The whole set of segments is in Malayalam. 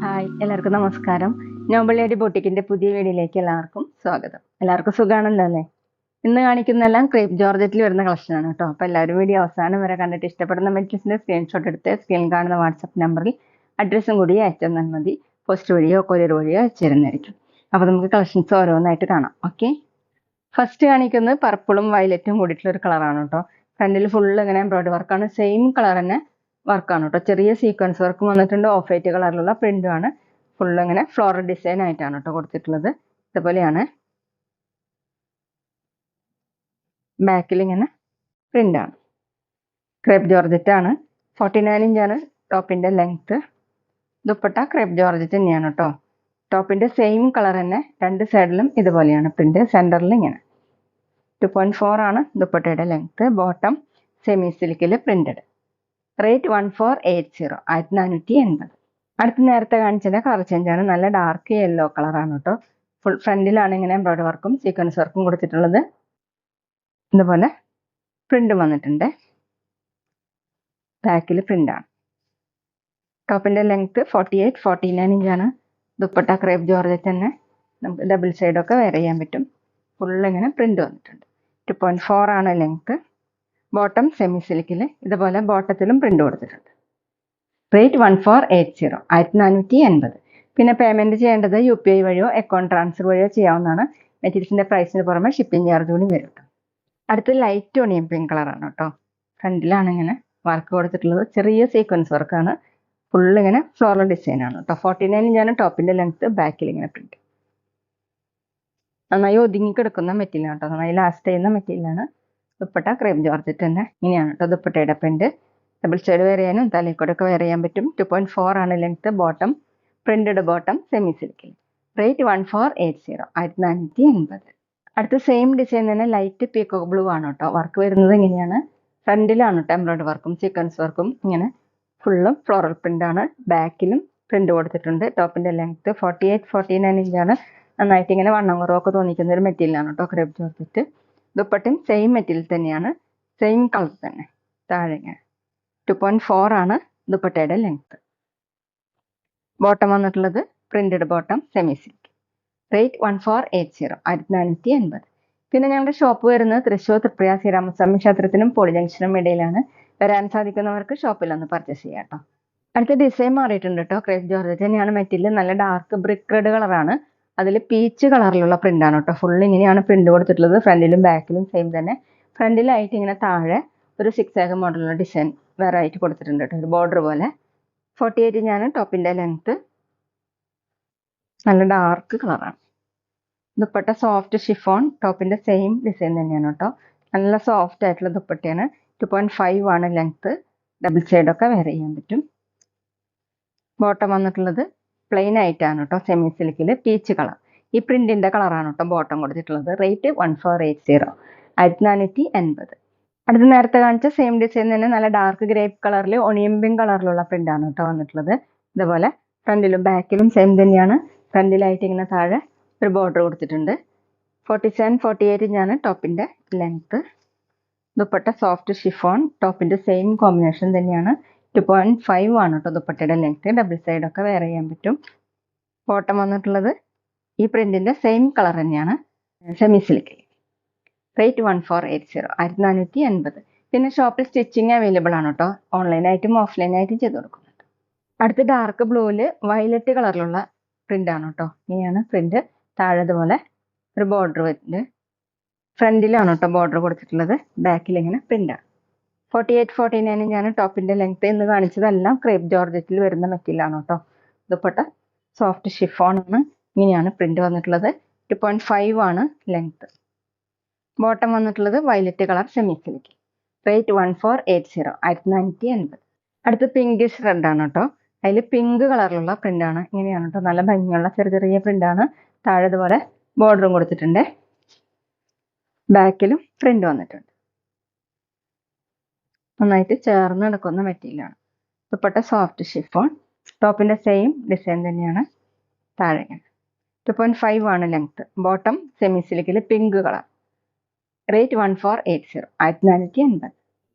ഹായ്, എല്ലാവർക്കും നമസ്കാരം. നോബൽ ലേഡി ബൊട്ടിക്കിന്റെ പുതിയ വീഡിയോയിലേക്ക് എല്ലാവർക്കും സ്വാഗതം. എല്ലാവർക്കും സുഖാണല്ലോ അല്ലേ? ഇന്ന് കാണിക്കുന്നതെല്ലാം ക്രേപ്പ് ജോർജറ്റിൽ വരുന്ന കളക്ഷൻ ആണ് കേട്ടോ. അപ്പോൾ എല്ലാവരും വീഡിയോ അവസാനം വരെ കണ്ടിട്ട് ഇഷ്ടപ്പെടുന്ന മെറ്റീരിയൽസിന്റെ സ്ക്രീൻഷോട്ട് എടുത്ത് സ്ക്രീൻ കാണുന്ന വാട്സപ്പ് നമ്പറിൽ അഡ്രസ്സും കൂടി അയച്ചു തന്നാൽ മതി. പോസ്റ്റ് വഴിയോ കൊറിയർ വഴിയോ അയച്ചു തരുന്നതായിരിക്കും. അപ്പോൾ നമുക്ക് കളക്ഷൻസ് ഓരോന്നായിട്ട് കാണാം. ഓക്കെ, ഫസ്റ്റ് കാണിക്കുന്നത് പർപ്പിളും വയലറ്റും കൂടിയിട്ടുള്ള ഒരു കളറാണ് കേട്ടോ. ഫ്രണ്ടിൽ ഫുള്ള് ഇങ്ങനെ എംബ്രോയിഡറി വർക്കാണ്, സെയിം കളർ തന്നെ വർക്കാണ് കേട്ടോ. ചെറിയ സീക്വൻസ് വർക്കും വന്നിട്ടുണ്ട്, ഓഫ് വൈറ്റ് കളറിലുള്ള പ്രിന്റും ആണ്. ഫുള്ള് ഇങ്ങനെ ഫ്ലോറൽ ഡിസൈൻ ആയിട്ടാണ് കേട്ടോ കൊടുത്തിട്ടുള്ളത്. ഇതുപോലെയാണ് ബാക്കിൽ ഇങ്ങനെ പ്രിന്റാണ്. ക്രേപ്പ് ജോർജറ്റ് ആണ്. 49 ഇഞ്ചാണ് ടോപ്പിന്റെ ലെങ്ത്. ദുപ്പട്ട ക്രേപ്പ് ജോർജറ്റ് തന്നെയാണ് കേട്ടോ. ടോപ്പിന്റെ സെയിം കളർ തന്നെ രണ്ട് സൈഡിലും ഇതുപോലെയാണ് പ്രിന്റ്. സെന്ററിൽ ഇങ്ങനെ 2.4 ആണ് ദുപ്പട്ടയുടെ ലെങ്ത്. ബോട്ടം സെമി സിൽക്കിൽ പ്രിന്റഡ്. റേറ്റ് 1480, 1480. അടുത്ത് നേരത്തെ കാണിച്ചത് കളർ ചേഞ്ച് ആണ്. നല്ല ഡാർക്ക് യെല്ലോ കളറാണ് കേട്ടോ. ഫുൾ ഫ്രണ്ടിലാണ് ഇങ്ങനെ എംബ്രോയിഡറി വർക്കും സീക്വൻസ് വർക്കും കൊടുത്തിട്ടുള്ളത്. ഇതുപോലെ പ്രിന്റ് വന്നിട്ടുണ്ട്. ബാക്കിൽ പ്രിന്റാണ്. ടോപ്പിന്റെ ലെങ്ത് 48, 49 ഇഞ്ചാണ്. ദുപ്പട്ട ക്രേപ്പ് ജോർജറ്റ് തന്നെ. നമുക്ക് ഡബിൾ സൈഡൊക്കെ വെയർ ചെയ്യാൻ പറ്റും. ഫുൾ ഇങ്ങനെ പ്രിന്റ് വന്നിട്ടുണ്ട്. 2.4 ആണ് ലെങ്ത്. ബോട്ടം സെമി സിൽക്കിൽ ഇതുപോലെ ബോട്ടത്തിലും പ്രിന്റ് കൊടുത്തിട്ടുണ്ട്. റേറ്റ് 1480, 1480. പിന്നെ പേയ്മെന്റ് ചെയ്യേണ്ടത് UPI വഴിയോ അക്കൗണ്ട് ട്രാൻസ്ഫർ വഴിയോ ചെയ്യാവുന്നതാണ്. മെറ്റീരിയൽസിന്റെ പ്രൈസിന് പുറമെ ഷിപ്പിംഗ് ചാർജ് കൂടി വരും കേട്ടോ. അടുത്ത് ലൈറ്റ് ഒണിയൻ പിങ്ക് കളറാണ് കേട്ടോ. ഫ്രണ്ടിലാണ് ഇങ്ങനെ വർക്ക് കൊടുത്തിട്ടുള്ളത്. ചെറിയ സീക്വൻസ് വർക്കാണ്. ഫുൾ ഇങ്ങനെ ഫ്ലോറൽ ഡിസൈൻ ആണ് കേട്ടോ. 49 ഇഞ്ചാണ് ടോപ്പിന്റെ ലെങ്ത്. ബാക്കിൽ ഇങ്ങനെ പ്രിന്റ്. നന്നായി ഒതുങ്ങി കിടക്കുന്ന മെറ്റീരിയൽ കേട്ടോ. നന്നായി ലാസ്റ്റ് ചെയ്യുന്ന മെറ്റീരിയലാണ്. ദുപ്പട്ട ക്രേപ്പ് ജോർജറ്റ് തന്നെ. ഇങ്ങനെയാണ് കേട്ടോ ദുപ്പട്ടയുടെ പ്രിന്റ്. ഡബിൾ സൈഡ് വെയർ ചെയ്യാനും തലയിൽക്കൂടെയൊക്കെ വെയർ ചെയ്യാൻ പറ്റും. 2.4 ആണ് length. Bottom printed bottom semi സിൽക്കിൽ. റേറ്റ് 1480, 1480. അടുത്ത സെയിം ഡിസൈൻ തന്നെ ലൈറ്റ് പീക്കോക്ക് ബ്ലൂ ആണ് കേട്ടോ. വർക്ക് വരുന്നത് ഇങ്ങനെയാണ്. ഫ്രണ്ടിലാണ് കേട്ടോ എംബ്രോയിഡറി വർക്കും സീക്വൻസ് വർക്കും ഇങ്ങനെ ഫുള്ളും ഫ്ലോറൽ പ്രിന്റ് ആണ്. ബാക്കിലും പ്രിന്റ് കൊടുത്തിട്ടുണ്ട്. ടോപ്പിന്റെ ലെങ്ത് 48, 49 ഇഞ്ചാണ്. നന്നായിട്ട് ഇങ്ങനെ വണ്ണം കുറവൊക്കെ തോന്നിക്കുന്ന ഒരു മെറ്റീരിയലാണ് കേട്ടോ ക്രേപ്പ് ജോർജറ്റ്. ദുപ്പട്ടയും സെയിം മെറ്റീരിയൽ തന്നെയാണ്. സെയിം കളർ തന്നെ. താഴെ ഇങ്ങനെ 2.4 ആണ് ദുപ്പട്ടയുടെ ലെങ്ത്. ബോട്ടം വന്നിട്ടുള്ളത് printed bottom semi silk. Rate 1480, 1480. പിന്നെ ഞങ്ങളുടെ ഷോപ്പ് വരുന്നത് തൃശ്ശൂർ തൃപ്രിയ ശ്രീരാമസ്വാമി ക്ഷേത്രത്തിനും പോളി ജംഗ്ഷനും ഇടയിലാണ്. വരാൻ സാധിക്കുന്നവർക്ക് ഷോപ്പിൽ ഒന്ന് പർച്ചേസ് ചെയ്യാം കേട്ടോ. അടുത്ത ഡിസൈൻ മാറിയിട്ടുണ്ട് കേട്ടോ. ക്രേപ്പ് ജോർജറ്റ് തന്നെയാണ് മെറ്റീരിയൽ. നല്ല ഡാർക്ക് ബ്രിക്ക് റെഡ് കളറാണ്. അതിൽ പീച്ച് കളറിലുള്ള പ്രിന്റ് ആണ് കേട്ടോ. ഫുൾ ഇങ്ങനെയാണ് പ്രിന്റ് കൊടുത്തിട്ടുള്ളത്. ഫ്രണ്ടിലും ബാക്കിലും സെയിം തന്നെ. ഫ്രണ്ടിലായിട്ട് ഇങ്ങനെ താഴെ ഒരു 6 മോഡലുള്ള ഡിസൈൻ വേറെ ആയിട്ട് കൊടുത്തിട്ടുണ്ട് കേട്ടോ. ഒരു ബോർഡർ പോലെ. 48 ഇഞ്ചാണ് ടോപ്പിന്റെ ലെങ്ത്. നല്ല ഡാർക്ക് കളറാണ്. Dupatta soft chiffon. ടോപ്പിന്റെ സെയിം ഡിസൈൻ തന്നെയാണ് കേട്ടോ. നല്ല സോഫ്റ്റ് ആയിട്ടുള്ള ദുപ്പട്ടയാണ്. 2.5 ആണ് ലെങ്ത്. ഡബിൾ സൈഡൊക്കെ വെയർ ചെയ്യാൻ പറ്റും. ബോട്ടം വന്നിട്ടുള്ളത് പ്ലെയിൻ ആയിട്ടാണ് കേട്ടോ. സെമി സിൽക്കിൽ പീച്ച് കളർ. ഈ പ്രിന്റിന്റെ കളറാണ് കേട്ടോ ബോട്ടം കൊടുത്തിട്ടുള്ളത്. റേറ്റ് 1480, 1480. അടുത്ത നേരത്തെ കാണിച്ച സെയിം ഡിസൈൻ തന്നെ നല്ല ഡാർക്ക് ഗ്രേപ്പ് കളറിൽ ഒണിയൻ പിങ്ക് കളറിലുള്ള പ്രിന്റ് ആണ് കേട്ടോ വന്നിട്ടുള്ളത്. ഇതുപോലെ ഫ്രണ്ടിലും ബാക്കിലും സെയിം തന്നെയാണ്. ഫ്രണ്ടിലായിട്ട് ഇങ്ങനെ താഴെ ഒരു ബോർഡർ കൊടുത്തിട്ടുണ്ട്. 47, 48 ഇഞ്ചാണ് ടോപ്പിന്റെ ലെങ്ത്. Dupatta soft chiffon. ടോപ്പിന്റെ സെയിം കോമ്പിനേഷൻ തന്നെയാണ്. 2.5 ആണ് കേട്ടോ ദുപ്പട്ടയുടെ ലെങ്ത്. ഡബിൾ സൈഡൊക്കെ വെയർ ചെയ്യാൻ പറ്റും. ബോട്ടം വന്നിട്ടുള്ളത് ഈ പ്രിന്റിന്റെ സെയിം കളർ തന്നെയാണ്. സെമി സിൽക്കിൽ. റേറ്റ് 1480, 1480. പിന്നെ ഷോപ്പിൽ സ്റ്റിച്ചിങ് അവൈലബിൾ ആണ് കേട്ടോ. ഓൺലൈനായിട്ടും ഓഫ്ലൈനായിട്ടും ചെയ്ത് കൊടുക്കുന്നുണ്ട്. അടുത്ത് ഡാർക്ക് ബ്ലൂവിൽ വയലറ്റ് കളറിലുള്ള പ്രിന്റ് ആണ് കേട്ടോ. ഇങ്ങനെയാണ് പ്രിന്റ്. താഴെ ഇതുപോലെ ഒരു ബോർഡർ വരുന്നുണ്ട്. ഫ്രണ്ടിലാണ് കേട്ടോ ബോർഡർ കൊടുത്തിട്ടുള്ളത്. ബാക്കിൽ ഇങ്ങനെ പ്രിന്റ് ആണ്. 48, 49 ഇഞ്ചാണ് ടോപ്പിന്റെ ലെങ്ത്. എന്ന് കാണിച്ചതെല്ലാം ക്രേപ്പ് ജോർജറ്റിൽ വരുന്ന മെറ്റീരിയൽ ആണ് കേട്ടോ. ദുപ്പട്ട സോഫ്റ്റ് ഷിഫോൺ ആണ്. ഇങ്ങനെയാണ് പ്രിന്റ് വന്നിട്ടുള്ളത്. 2.5 ആണ് ലെങ്ത്. ബോട്ടം വന്നിട്ടുള്ളത് violet colour semi silk. Rate 1480, 1480. അടുത്ത് പിങ്കിഷ് റെഡ് ആണ് കേട്ടോ. അതിൽ പിങ്ക് കളറിലുള്ള പ്രിന്റ് ആണ്. ഇങ്ങനെയാണ് കേട്ടോ. നല്ല ഭംഗിയുള്ള ചെറിയ ചെറിയ പ്രിന്റ് ആണ്. താഴെ ഇതുപോലെ ബോർഡറും കൊടുത്തിട്ടുണ്ട്. ബാക്കിലും പ്രിന്റ് വന്നിട്ടുണ്ട്. നന്നായിട്ട് ചേർന്ന് കിടക്കുന്ന മെറ്റീരിയലാണ്. Dupatta soft chiffon. ടോപ്പിന്റെ സെയിം ഡിസൈൻ തന്നെയാണ്. താഴെ 2.5 ആണ് ലെങ്ത്. ബോട്ടം സെമി സിൽക്കിൽ പിങ്ക് കളർ. റേറ്റ് 1480, 1480.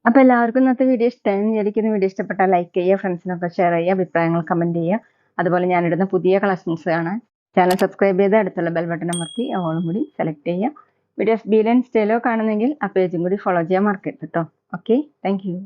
അപ്പോൾ എല്ലാവർക്കും ഇന്നത്തെ വീഡിയോ ഇഷ്ടമായി വിചാരിക്കുന്നു. വീഡിയോ ഇഷ്ടപ്പെട്ടാൽ ലൈക്ക് ചെയ്യുക, ഫ്രണ്ട്സിനൊക്കെ ഷെയർ ചെയ്യുക, അഭിപ്രായങ്ങൾ കമൻറ്റ് ചെയ്യുക. അതുപോലെ ഞാനിടുന്ന പുതിയ കളക്ഷൻസ് കാണാൻ ചാനൽ സബ്സ്ക്രൈബ് ചെയ്ത് അടുത്തുള്ള ബെൽ ബട്ടൺ അമർത്തി ഓളും കൂടി സെലക്ട് ചെയ്യുക. വീഡിയോസ് ബീലൻ സ്റ്റൈലോ കാണുന്നെങ്കിൽ ആ പേജും കൂടി ഫോളോ ചെയ്യാൻ മറക്കരുത് കേട്ടോ. Okay, thank you.